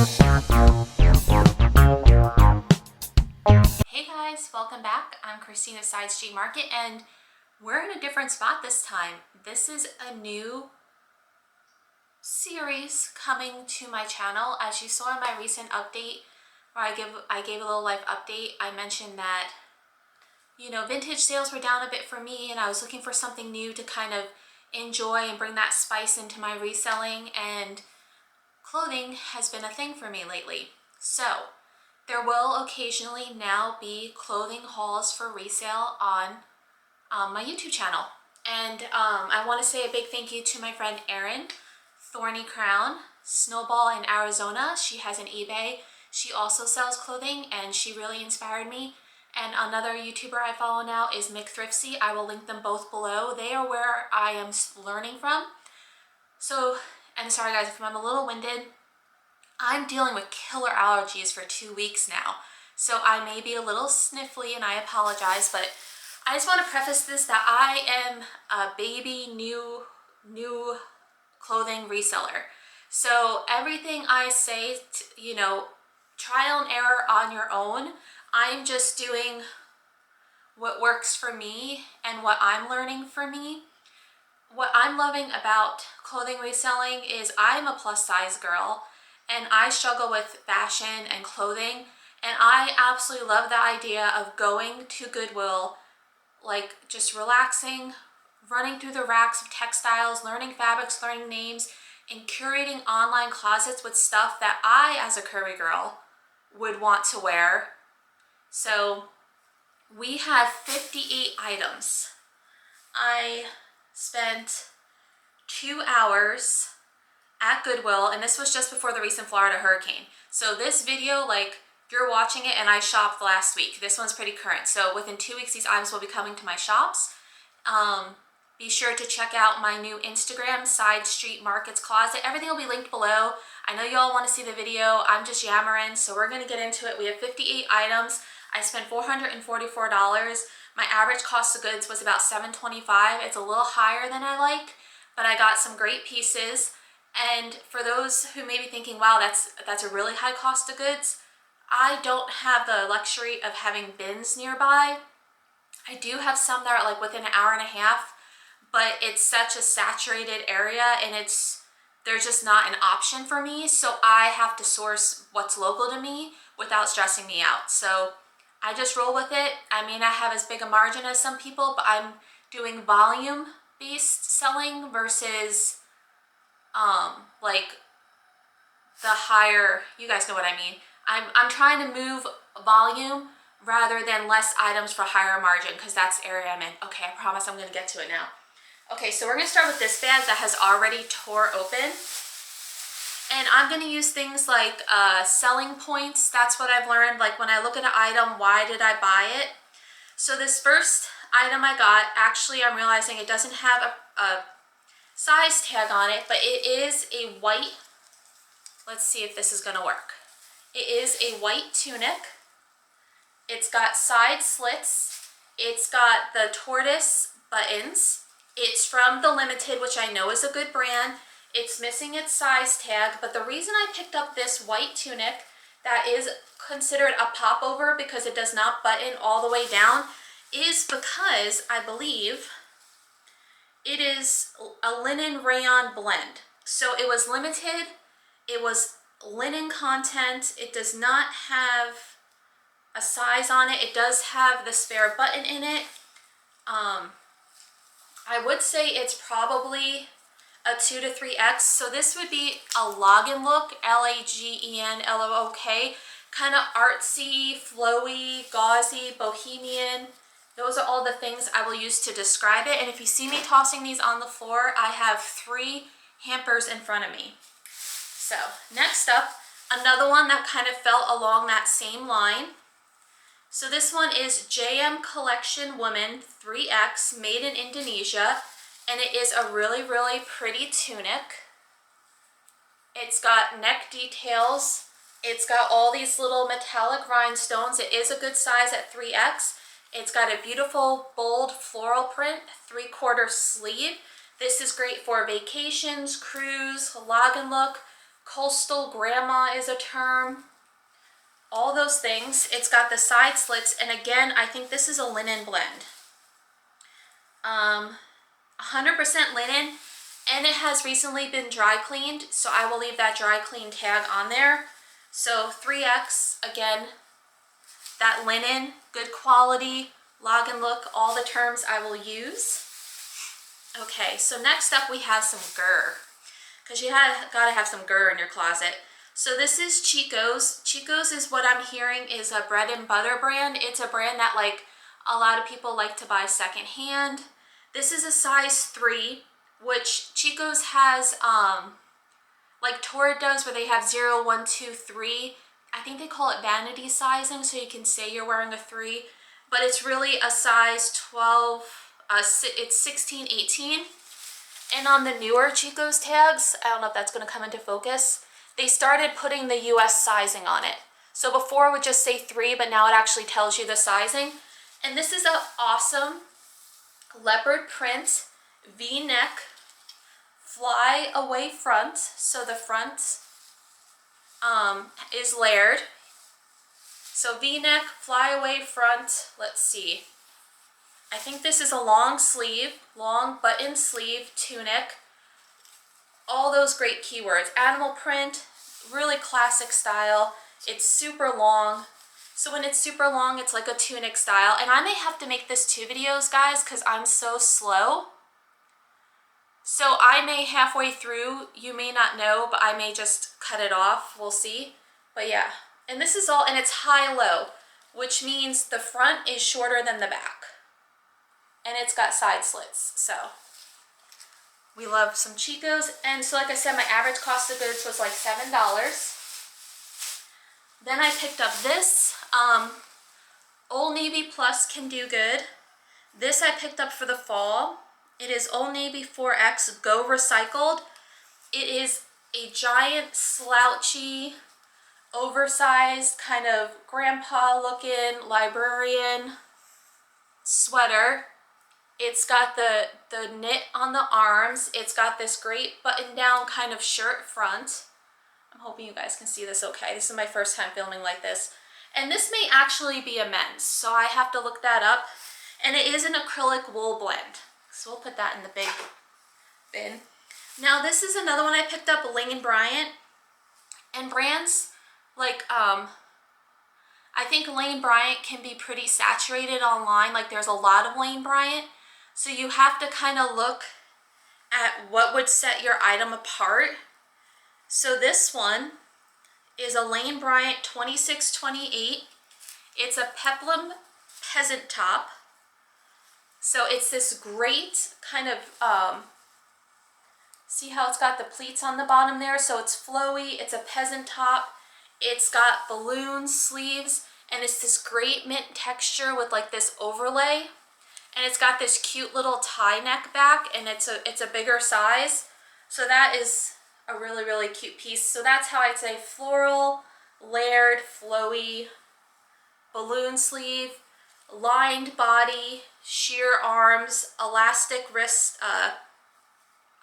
Hey guys, welcome back. I'm Christina's Side Street Market and we're in a different spot this time. This is a new series coming to my channel. As you saw in my recent update where I gave a little life update, I mentioned that vintage sales were down a bit for me and I was looking for something new to kind of enjoy and bring that spice into my reselling, and clothing has been a thing for me lately. So there will occasionally now be clothing hauls for resale on my YouTube channel. And I want to say a big thank you to my friend Erin, Thorny Crown, Snowball in Arizona. She has an eBay. She also sells clothing and she really inspired me. And another YouTuber I follow now is McThriftsy. I will link them both below. They are where I am learning from. So, and sorry guys if I'm a little winded. I'm dealing with killer allergies for 2 weeks now, so I may be a little sniffly and I apologize, but I just want to preface this that I am a baby new clothing reseller. So everything I say, trial and error on your own. I'm just doing what works for me and what I'm learning for me. What I'm loving about clothing reselling is I'm a plus size girl and I struggle with fashion and clothing, and I absolutely love the idea of going to Goodwill, like just relaxing, running through the racks of textiles, learning fabrics, learning names, and curating online closets with stuff that I, as a curvy girl, would want to wear. So we have 58 items. I spent 2 hours at Goodwill, and this was just before the recent Florida hurricane. So this video, you're watching it and I shopped last week. This one's pretty current. So within 2 weeks, these items will be coming to my shops. Be sure to check out my new Instagram, Side Street Markets Closet. Everything will be linked below. I know y'all want to see the video. I'm just yammering, so we're gonna get into it. We have 58 items. I spent $444. My average cost of goods was about $725. It's a little higher than I like, but I got some great pieces. And for those who may be thinking, wow, that's a really high cost of goods, I don't have the luxury of having bins nearby. I do have some that are within an hour and a half, but it's such a saturated area and there's just not an option for me. So I have to source what's local to me without stressing me out. So I just roll with it. I may not have as big a margin as some people, but I'm doing volume based selling versus the higher, you guys know what I mean. I'm trying to move volume rather than less items for higher margin, because that's the area I'm in. Okay, I promise I'm gonna get to it now. Okay, so we're gonna start with this bag that has already tore open. And I'm gonna use things like selling points. That's what I've learned. Like when I look at an item, why did I buy it? So this first item I got, actually I'm realizing it doesn't have a size tag on it, but it is a white, let's see if this is gonna work. It is a white tunic. It's got side slits. It's got the tortoise buttons. It's from The Limited, which I know is a good brand. It's missing its size tag, but the reason I picked up this white tunic that is considered a popover because it does not button all the way down is because I believe it is a linen rayon blend. So it was limited, it was linen content, it does not have a size on it. It does have the spare button in it. I would say it's probably a 2 to 3X. So this would be a login look, Lagenlook, kind of artsy, flowy, gauzy, bohemian. Those are all the things I will use to describe it. And if you see me tossing these on the floor, I have 3 hampers in front of me. So next up, another one that kind of fell along that same line. So this one is JM Collection Woman 3X, made in Indonesia. And it is a really, really pretty tunic. It's got neck details. It's got all these little metallic rhinestones. It is a good size at 3X. It's got a beautiful, bold floral print, 3/4 sleeve. This is great for vacations, cruise, log and look, Coastal grandma is a term. All those things. It's got the side slits, and again, I think this is a linen blend. 100% linen, and it has recently been dry cleaned, so I will leave that dry clean tag on there. So 3X, again, that linen, good quality, log and look, all the terms I will use. Okay, so next up we have some Gur, because you gotta have some Gur in your closet. So this is Chico's. Chico's is what I'm hearing is a bread and butter brand. It's a brand that like a lot of people like to buy secondhand. This is a size 3, which Chico's has like Torrid does, where they have 0, 1, 2, 3. I think they call it vanity sizing, so you can say you're wearing a 3, but it's really a size 12, it's 16, 18. And on the newer Chico's tags, I don't know if that's gonna come into focus, they started putting the US sizing on it. So before it would just say 3, but now it actually tells you the sizing. And this is an awesome leopard print V-neck fly away front. So the front is layered. So V-neck, fly away front, let's see. I think this is a long sleeve, long button sleeve tunic. All those great keywords. Animal print, really classic style. It's super long. So when it's super long, it's like a tunic style. And I may have to make this 2 videos, guys, because I'm so slow. So I may halfway through, you may not know, but I may just cut it off. We'll see. But yeah, and this is all, and it's high-low, which means the front is shorter than the back. And it's got side slits, so we love some Chico's. And so like I said, my average cost of goods was like $7. Then I picked up this. Old Navy Plus can do good. This I picked up for the fall. It is Old Navy 4X Go Recycled. It is a giant slouchy, oversized kind of grandpa looking librarian sweater. It's got the knit on the arms. It's got this great button down kind of shirt front. I'm hoping you guys can see this okay. This is my first time filming like this. And this may actually be a men's, so I have to look that up. And it is an acrylic wool blend. So we'll put that in the big bin. Now this is another one I picked up, Lane Bryant. And brands like, I think Lane Bryant can be pretty saturated online. Like there's a lot of Lane Bryant. So you have to kind of look at what would set your item apart. So this one is a Lane Bryant 2628. It's a peplum peasant top. So it's this great kind of, see how it's got the pleats on the bottom there? So it's flowy, it's a peasant top. It's got balloon sleeves, and it's this great mint texture with like this overlay. And it's got this cute little tie neck back, and it's a bigger size. So that is a really, really cute piece. So that's how I'd say floral, layered, flowy, balloon sleeve, lined body, sheer arms, elastic wrist,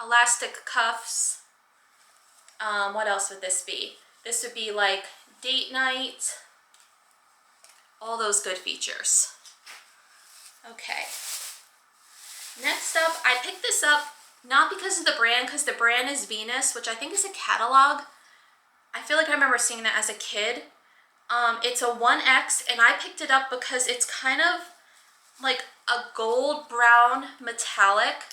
elastic cuffs. What else would this be? This would be like date night, all those good features. Okay. Next up, I picked this up not because of the brand, because the brand is Venus, which I think is a catalog. I feel like I remember seeing that as a kid. It's a 1X, and I picked it up because it's kind of like a gold brown metallic,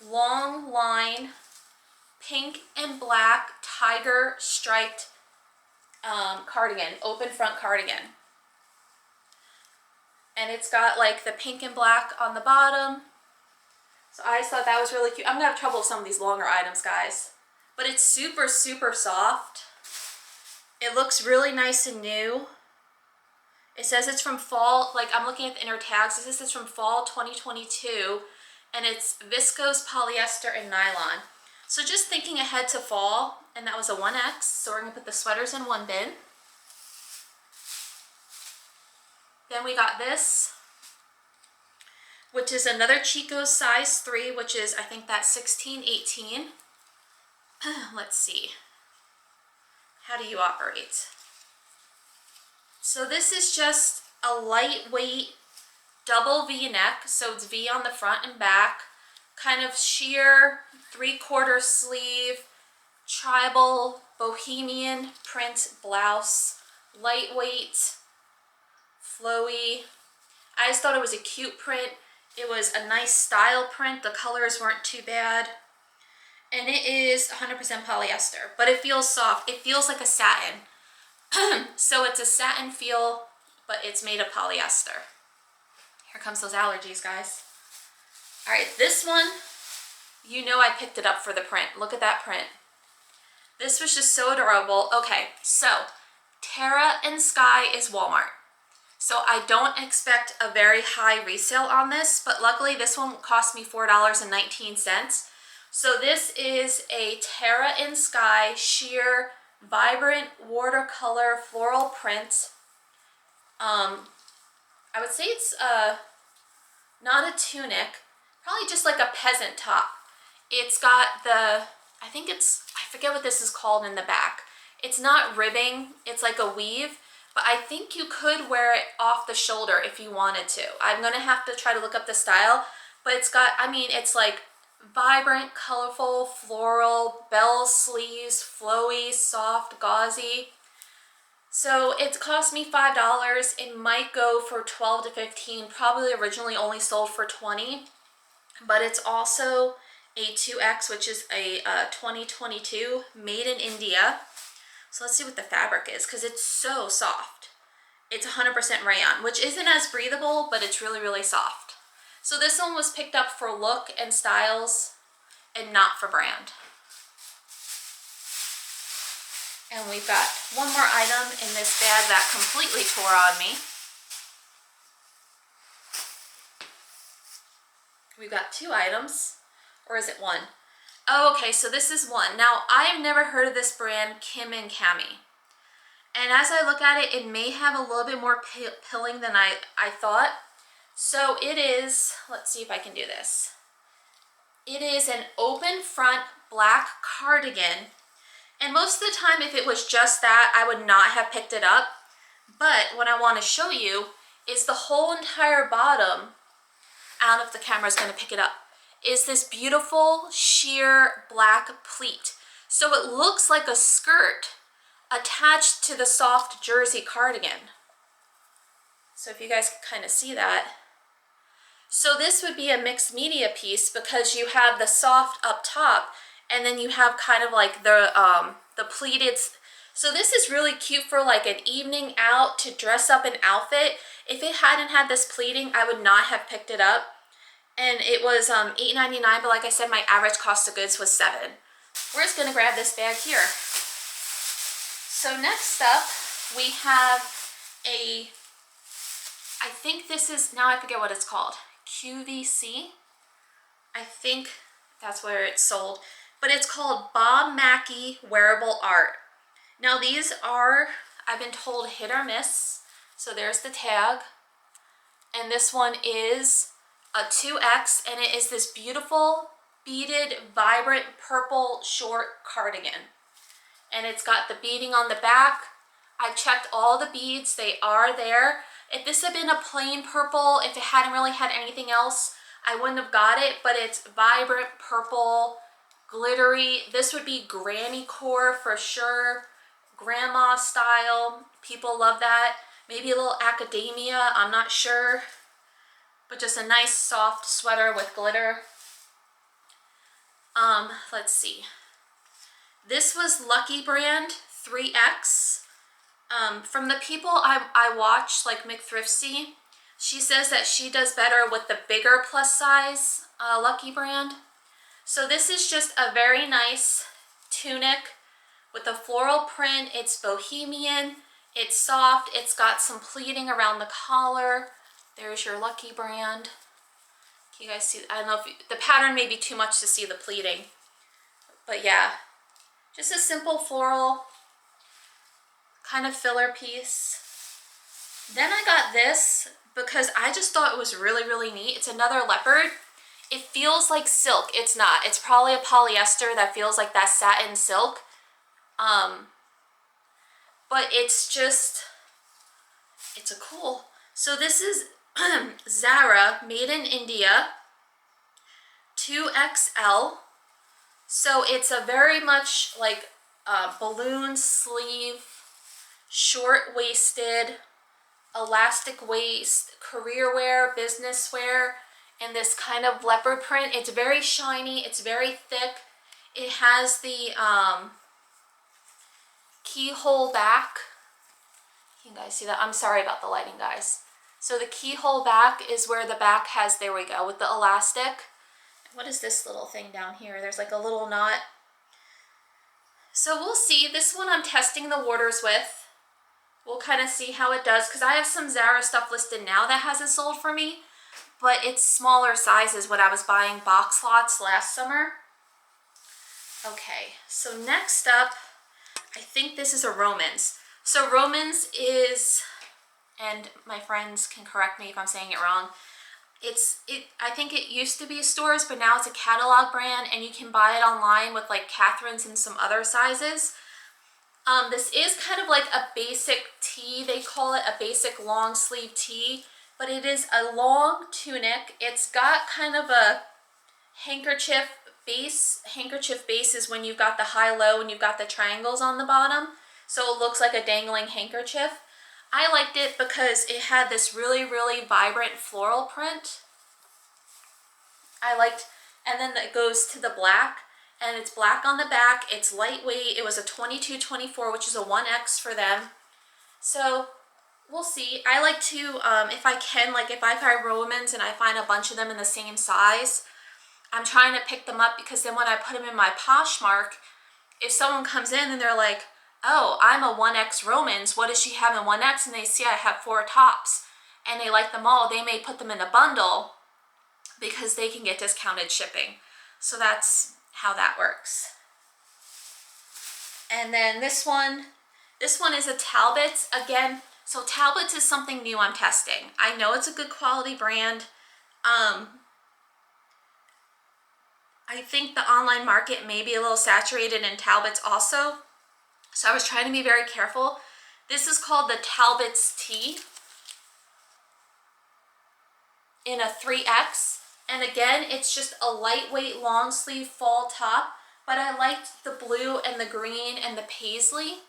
long line, pink and black tiger striped cardigan, open front cardigan. And it's got like the pink and black on the bottom. So I just thought that was really cute. I'm gonna have trouble with some of these longer items, guys. But it's super, super soft. It looks really nice and new. It says it's from fall, like I'm looking at the inner tags. It says it's from fall 2022, and it's viscose, polyester, and nylon. So just thinking ahead to fall, and that was a 1X, so we're gonna put the sweaters in one bin. Then we got this, which is another Chico's size 3, which is, I think that's 16, 18. Let's see. how do you operate? So this is just a lightweight double V-neck, so it's V on the front and back, kind of sheer 3/4 sleeve, tribal bohemian print blouse, lightweight, flowy. I just thought it was a cute print. It was a nice style print. The colors weren't too bad. And it is 100% polyester, but it feels soft. It feels like a satin. So it's a satin feel, but it's made of polyester. Here comes those allergies, guys. All right, this one, you know I picked it up for the print. Look at that print. This was just so adorable. Okay, so Terra and Sky is Walmart. So I don't expect a very high resale on this, but luckily this one cost me $4.19. So this is a Terra and Sky sheer vibrant watercolor floral print. I would say it's not a tunic, probably just like a peasant top. It's got the, I forget what this is called in the back. It's not ribbing, it's like a weave, but I think you could wear it off the shoulder if you wanted to. I'm gonna have to try to look up the style, but it's got, I mean, it's like vibrant, colorful, floral, bell sleeves, flowy, soft, gauzy. So it cost me $5. It might go for 12 to 15, probably originally only sold for 20, but it's also a 2X, which is a 2022, made in India. So let's see what the fabric is, because it's so soft. It's 100% rayon, which isn't as breathable, but it's really, really soft. So this one was picked up for look and styles and not for brand. And we've got one more item in this bag that completely tore on me. We've got 2 items, or is it 1? Oh, okay, so this is 1. Now, I've never heard of this brand, Kim and Cami. And as I look at it, it may have a little bit more pilling than I thought. So it is, let's see if I can do this. It is an open front black cardigan. And most of the time, if it was just that, I would not have picked it up. But what I want to show you is the whole entire bottom, I don't know if the camera is going to pick it up, is this beautiful sheer black pleat. So it looks like a skirt attached to the soft jersey cardigan. So if you guys can kind of see that. So this would be a mixed media piece because you have the soft up top and then you have kind of like the pleated. So this is really cute for like an evening out to dress up an outfit. If it hadn't had this pleating, I would not have picked it up. And it was $8.99, but like I said, my average cost of goods was $7. We're just gonna grab this bag here. So next up, we have I think this is, now I forget what it's called, QVC. I think that's where it's sold, but it's called Bob Mackie Wearable Art. Now these are, I've been told, hit or miss. So there's the tag. And this one is a 2X, and it is this beautiful beaded, vibrant purple short cardigan. And it's got the beading on the back. I've checked all the beads, they are there. If this had been a plain purple, if it hadn't really had anything else, I wouldn't have got it, but it's vibrant purple, glittery. This would be granny core for sure, grandma style. People love that. Maybe a little academia, I'm not sure. But just a nice soft sweater with glitter. Let's see. This was Lucky Brand 3X. From the people I watch, like McThriftsy, she says that she does better with the bigger plus size Lucky Brand. So this is just a very nice tunic with a floral print. It's bohemian, it's soft, it's got some pleating around the collar. There's your Lucky Brand. Can you guys see? I don't know if the pattern may be too much to see the pleating, but yeah, just a simple floral kind of filler piece. Then I got this because I just thought it was really, really neat. It's another leopard. It feels like silk. It's not. It's probably a polyester that feels like that satin silk. but it's just, it's a cool. So this is Zara, made in India, 2XL. So it's a very much like a balloon sleeve, short-waisted, elastic waist, career wear, business wear, and this kind of leopard print. It's very shiny, it's very thick. It has the keyhole back. You guys see that? I'm sorry about the lighting, guys. So the keyhole back is where the back has, there we go, with the elastic. What is this little thing down here? There's like a little knot. So we'll see. This one I'm testing the waters with. We'll kind of see how it does, because I have some Zara stuff listed now that hasn't sold for me, but it's smaller sizes when I was buying box lots last summer. Okay, so next up, I think this is a Romans. So Romans is, and my friends can correct me if I'm saying it wrong, I think it used to be stores, but now it's a catalog brand, and you can buy it online with like Catherine's and some other sizes. This is kind of like a basic tee, they call it a basic long sleeve tee, but it is a long tunic. It's got kind of a handkerchief base. Handkerchief base is when you've got the high-low and you've got the triangles on the bottom, so it looks like a dangling handkerchief. I liked it because it had this really, really vibrant floral print. And then it goes to the black. And it's black on the back, it's lightweight, it was a 22-24, which is a 1X for them. So, we'll see. I like to, if I can, like if I buy Romans and I find a bunch of them in the same size, I'm trying to pick them up, because then when I put them in my Poshmark, if someone comes in and they're like, oh, I'm a 1X Romans, what does she have in 1X? And they see I have 4 tops, and they like them all, they may put them in a bundle, because they can get discounted shipping. So that's how that works. And then this one is a Talbots. Again, so Talbots is something new I'm testing. I know it's a good quality brand. I think the online market may be a little saturated in Talbots also. So I was trying to be very careful. This is called the Talbots Tee in a 3X. And again, it's just a lightweight long sleeve fall top, but I liked the blue and the green and the paisley.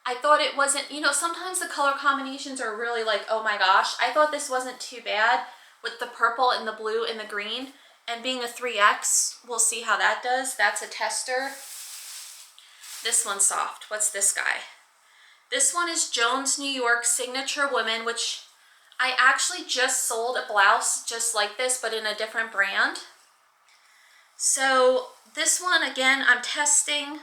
I thought it wasn't, you know, sometimes the color combinations are really like, oh my gosh. I thought this wasn't too bad with the purple and the blue and the green. And being a 3X, we'll see how that does. That's a tester. This one's soft. What's this guy? This one is Jones New York Signature Women, which I actually just sold a blouse just like this, but in a different brand. So this one, again, I'm testing.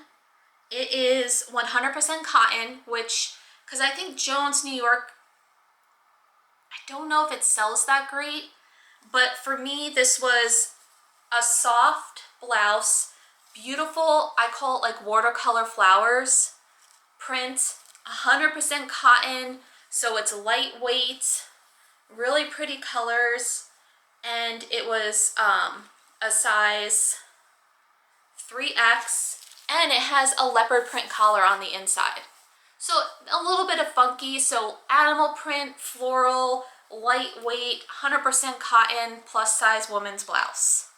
It is 100% cotton, which, because I think Jones New York, I don't know if it sells that great, but for me, this was a soft blouse, beautiful, I call it like watercolor flowers print, 100% cotton, so it's lightweight, really pretty colors, and it was a size 3X, and it has a leopard print collar on the inside. So a little bit of funky, so animal print, floral, lightweight, 100% cotton, plus size woman's blouse.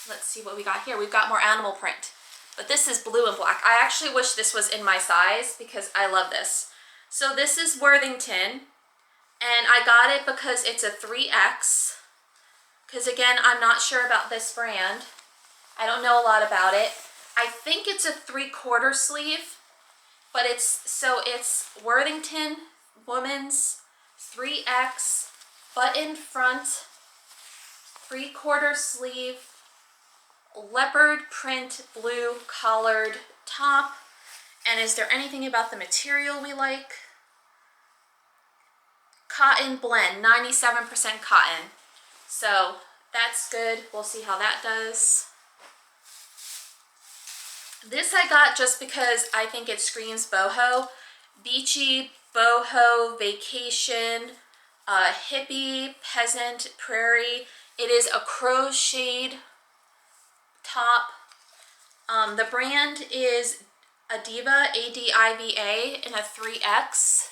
Let's see what we got here. We've got more animal print, but this is blue and black. I actually wish this was in my size because I love this. So this is Worthington, and I got it because it's a 3X, because again, I'm not sure about this brand. I don't know a lot about it. I think it's a 3/4 sleeve, but it's Worthington Women's 3X, button front, 3/4 sleeve, leopard print blue collared top. And is there anything about the material we like? Cotton blend, 97% cotton. So that's good. We'll see how that does. This I got just because I think it screams boho. Beachy, boho, vacation, hippie, peasant, prairie. It is a crocheted top. The brand is Adiva, A-D-I-V-A, in a 3X.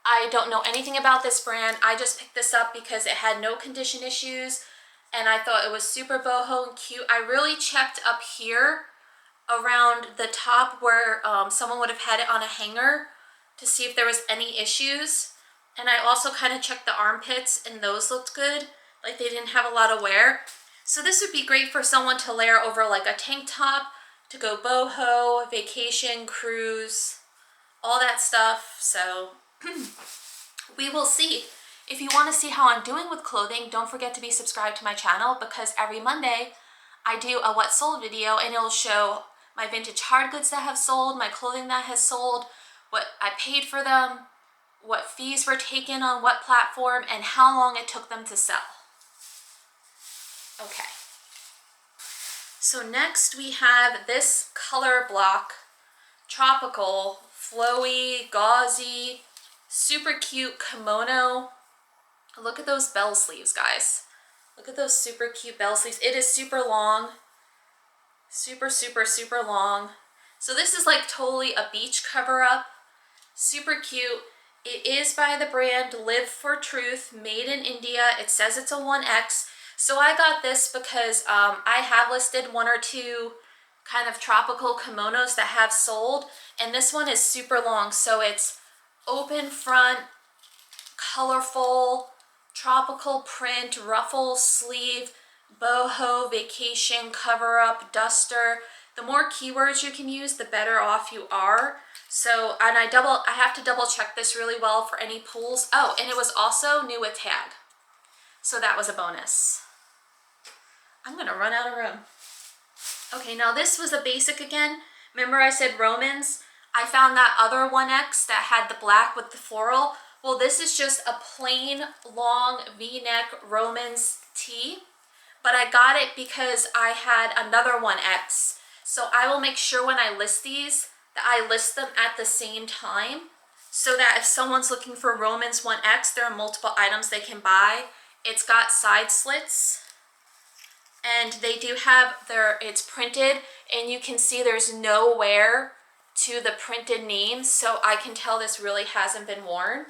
I don't know anything about this brand. I just picked this up because it had no condition issues and I thought it was super boho and cute. I really checked up here around the top where someone would have had it on a hanger to see if there was any issues. And I also kind of checked the armpits and those looked good. Like they didn't have a lot of wear. So this would be great for someone to layer over like a tank top, to go boho, vacation, cruise, all that stuff. So we will see. If you want to see how I'm doing with clothing, don't forget to be subscribed to my channel because every Monday I do a what sold video and it'll show my vintage hard goods that have sold, my clothing that has sold, what I paid for them, what fees were taken on what platform, and how long it took them to sell. Okay. So next we have this color block, tropical, flowy, gauzy, super cute kimono. Look at those bell sleeves, guys. Look at those super cute bell sleeves. It is super long. Super, super, super long. So this is like totally a beach cover up. Super cute. It is by the brand Live for Truth, made in India. It says it's a 1X. So I got this because I have listed 1 or 2 kind of tropical kimonos that have sold. And this one is super long. So it's open front, colorful, tropical print, ruffle sleeve, boho, vacation, cover up, duster. The more keywords you can use, the better off you are. So, and I have to double check this really well for any pulls. Oh, and it was also new with tag. So that was a bonus. I'm gonna run out of room. Okay, now this was a basic again. Remember I said Romans? I found that other 1X that had the black with the floral. Well, this is just a plain long V-neck Romans tee, but I got it because I had another 1X. So I will make sure when I list these that I list them at the same time so that if someone's looking for Romans 1X, there are multiple items they can buy. It's got side slits and they do have it's printed and you can see there's no wear to the printed names. So I can tell this really hasn't been worn.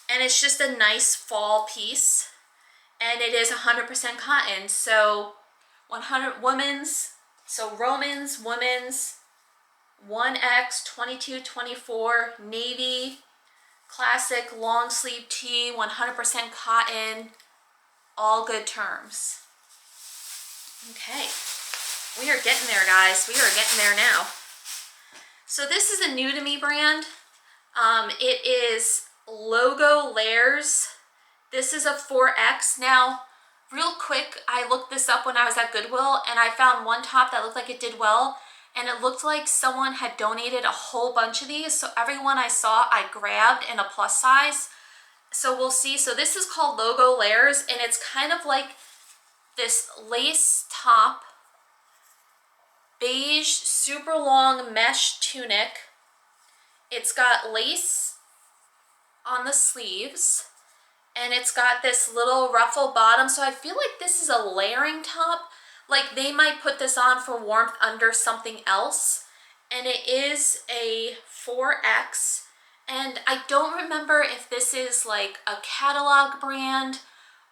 And it's just a nice fall piece. And it is 100% cotton. So 100 women's, so Romans, women's, 1X, 22, 24, navy, classic long sleeve tee, 100% cotton, all good terms. Okay, we are getting there, guys. We are getting there now. So this is a new to me brand. It is Logo Layers. This is a 4X. Now, real quick, I looked this up when I was at Goodwill and I found one top that looked like it did well, and it looked like someone had donated a whole bunch of these. So every one I saw, I grabbed in a plus size. So we'll see. So this is called Logo Layers, and it's kind of like this lace top, beige, super long mesh tunic. It's got lace on the sleeves. And it's got this little ruffle bottom. So I feel like this is a layering top. Like they might put this on for warmth under something else. And it is a 4X. And I don't remember if this is like a catalog brand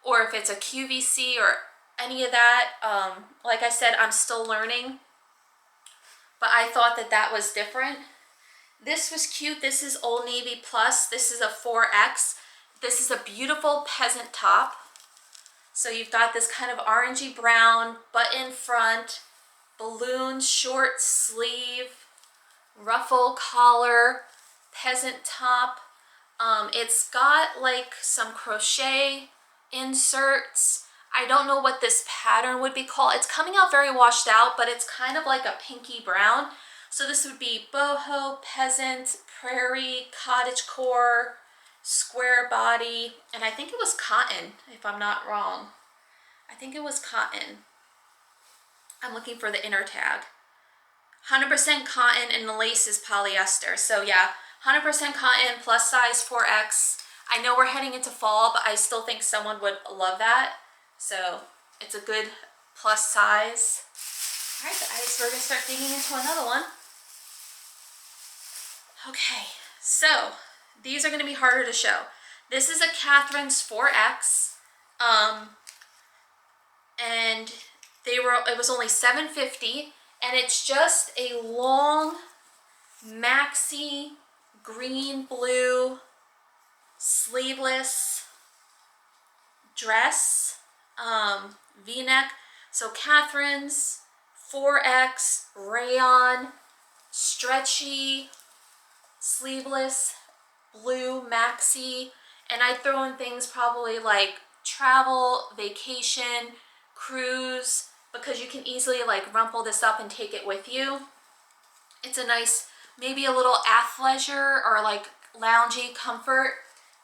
or if it's a QVC or any of that. Like I said, I'm still learning. But I thought that that was different. This was cute. This is Old Navy Plus. This is a 4X. This is a beautiful peasant top. So you've got this kind of orangey brown button front, balloon short sleeve, ruffle collar, peasant top. It's got like some crochet inserts. I don't know what this pattern would be called. It's coming out very washed out, but it's kind of like a pinky brown. So this would be boho, peasant, prairie, cottagecore, square body, and I think it was cotton, if I'm not wrong. I think it was cotton. I'm looking for the inner tag. 100% cotton and the lace is polyester. So yeah, 100% cotton, plus size 4X. I know we're heading into fall, but I still think someone would love that. So it's a good plus size. All right, guys, we're gonna start digging into another one. Okay, so these are gonna be harder to show. This is a Catherine's 4X, and it was only $7.50, and it's just a long maxi green blue sleeveless dress, V-neck. So Catherine's 4X rayon stretchy sleeveless blue maxi, and I throw in things probably like travel, vacation, cruise, because you can easily like rumple this up and take it with you. It's a nice, maybe a little athleisure or like loungy comfort,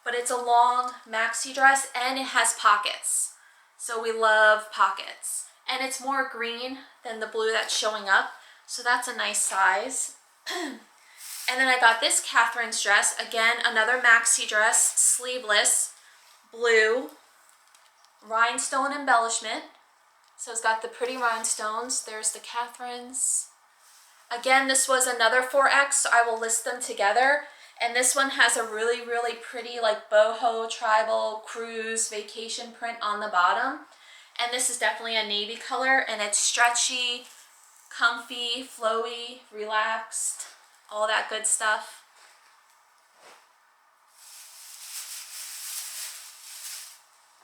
but it's a long maxi dress and it has pockets. So we love pockets. And it's more green than the blue that's showing up, so that's a nice size. And then I got this Catherine's dress, again, another maxi dress, sleeveless, blue, rhinestone embellishment. So it's got the pretty rhinestones. There's the Catherine's. Again, this was another 4X, so I will list them together. And this one has a really, really pretty like boho, tribal, cruise, vacation print on the bottom. And this is definitely a navy color, and it's stretchy, comfy, flowy, relaxed, all that good stuff.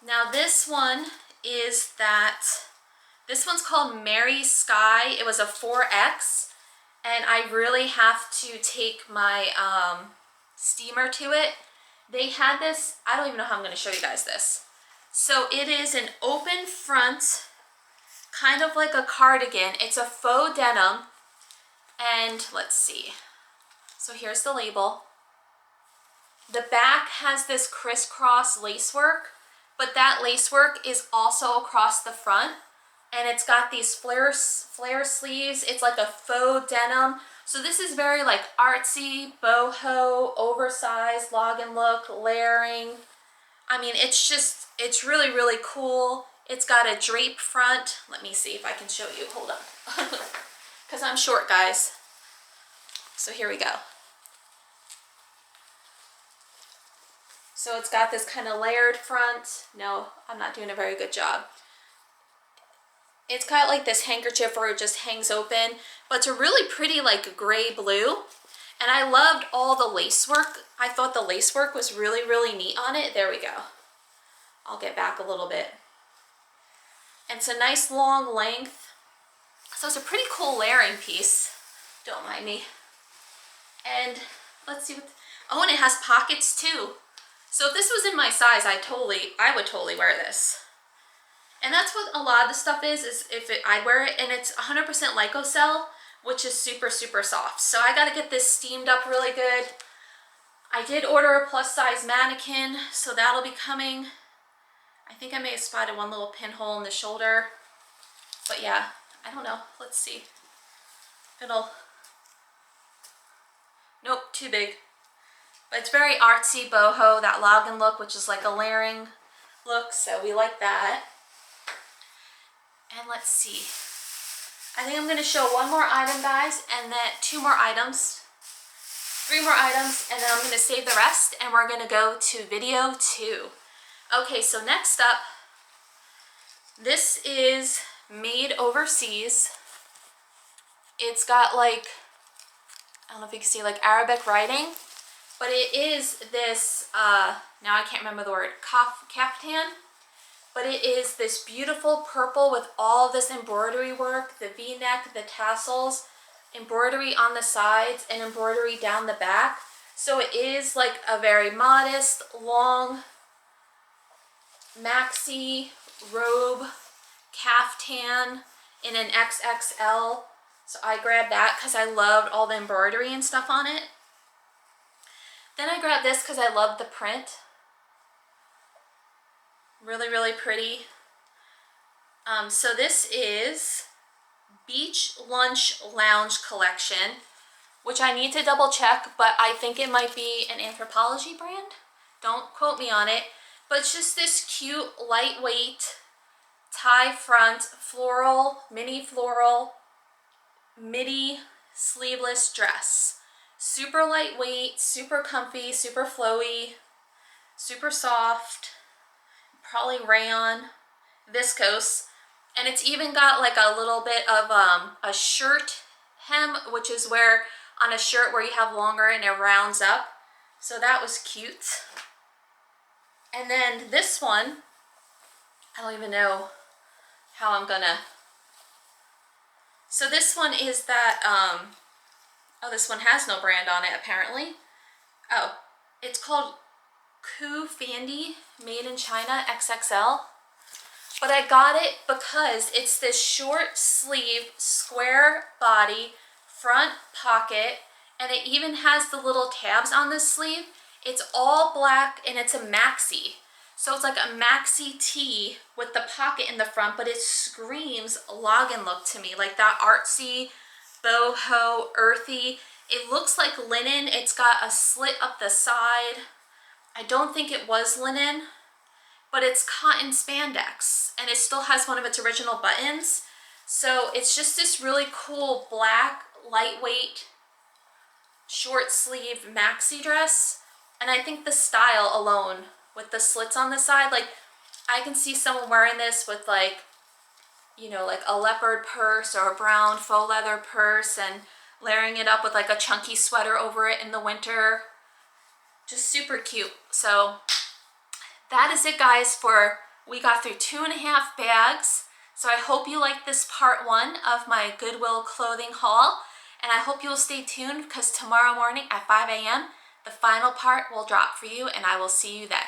Now this one this one's called Mary Sky. It was a 4X, and I really have to take my steamer to it. They had this, I don't even know how I'm going to show you guys this. So it is an open front, kind of like a cardigan. It's a faux denim, and let's see. So here's the label. The back has this crisscross lacework, but that lacework is also across the front, and it's got these flare sleeves. It's like a faux denim. So this is very like artsy, boho, oversized, log and look, layering. I mean, it's really, really cool. It's got a drape front. Let me see if I can show you. Hold on. Because I'm short, guys. So here we go. So it's got this kind of layered front. No, I'm not doing a very good job. It's got like this handkerchief where it just hangs open, but it's a really pretty like gray blue. And I loved all the lace work. I thought the lace work was really, really neat on it. There we go. I'll get back a little bit. And it's a nice long length. So it's a pretty cool layering piece. Don't mind me. And let's see what, oh, and it has pockets too. So if this was in my size, I would totally wear this. And that's what a lot of the stuff is if I'd wear it, and it's 100% Lyocell, which is super, super soft. So I got to get this steamed up really good. I did order a plus size mannequin, so that'll be coming. I think I may have spotted one little pinhole in the shoulder. But yeah, I don't know. Let's see. Nope, too big. But it's very artsy, boho, that log and look, which is like a layering look, so we like that. And let's see. I think I'm going to show one more item, guys, and then 2 more items, 3 more items, and then I'm going to save the rest, and we're going to go to video 2. Okay, so next up, this is made overseas. It's got like, I don't know if you can see like Arabic writing, but it is this, now I can't remember the word, kaftan. But it is this beautiful purple with all this embroidery work, the V-neck, the tassels, embroidery on the sides, and embroidery down the back. So it is like a very modest, long, maxi robe caftan in an XXL. So I grabbed that because I loved all the embroidery and stuff on it. Then I grabbed this because I loved the print. Really, really pretty. So this is Beach Lunch Lounge Collection, which I need to double check, but I think it might be an Anthropologie brand. Don't quote me on it. But it's just this cute, lightweight tie front, floral, mini floral midi sleeveless dress. Super lightweight, super comfy, super flowy, super soft, probably rayon, viscose. And it's even got like a little bit of a shirt hem, which is where on a shirt where you have longer and it rounds up. So that was cute. And then this one, I don't even know how I'm gonna. So this one is that, oh, this one has no brand on it apparently. Oh, it's called Ku Fandy, made in China, XXL. But I got it because it's this short sleeve, square body, front pocket, and it even has the little tabs on this sleeve. It's all black and it's a maxi. So it's like a maxi tee with the pocket in the front, but it screams login look to me, like that artsy, boho, earthy. It looks like linen. It's got a slit up the side. I don't think it was linen, but it's cotton spandex, and it still has one of its original buttons. So it's just this really cool black, lightweight, short sleeve maxi dress. And I think the style alone, with the slits on the side, like I can see someone wearing this with like, you know, like a leopard purse or a brown faux leather purse and layering it up with like a chunky sweater over it in the winter. Just super cute. So that is it, guys, for we got through 2.5 bags. So I hope you liked this part 1 of my Goodwill clothing haul, and I hope you will stay tuned because tomorrow morning at 5 a.m. the final part will drop for you, and I will see you then.